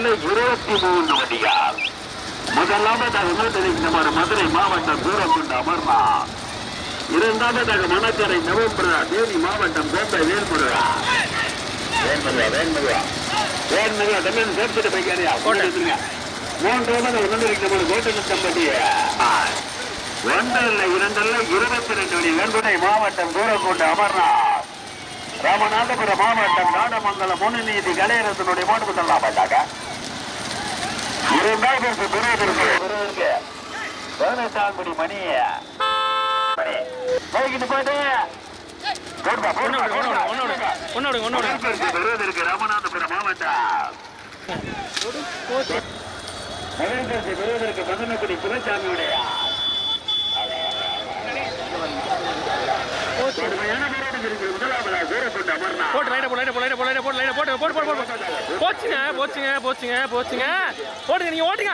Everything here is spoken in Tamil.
23 வண்டியார் முதலாவதாக மூத்தரிக்குமாறு மதுரை மாவட்டம் தூரக்குண்டு அமர்மா, இரண்டாவதாக மணக்கரை நவம்பரா தேனி மாவட்டம் கோம்பை வேல்முருகா தமிழ் சேர்த்துட்டு போய்க்காரியா போட்டுருங்க. மூன்றாவது உணர்ந்திருக்குமாறு கோட்டநத்தம்பட்டி ஒன்றல்ல இரண்டல்ல 22 மணி வேண்டுனை மாவட்டம் தூரக்குண்டு அமர்னா, ராமநாதபுரம் மாவட்டம் நாடமங்கலம் முன்னிதி கலையரசனுடைய மாட்டு தள்ளலாம் மாட்டாங்க. இரண்டாவது பெறுவதற்கு 18 மணி பெறுவதற்கு ராமநாதபுரம் மாவட்டம் பெறுவதற்கு பந்தனக்குடி துரைசாமியுடைய போச்சுங்க போட்டுங்க நீங்க ஓட்டுங்க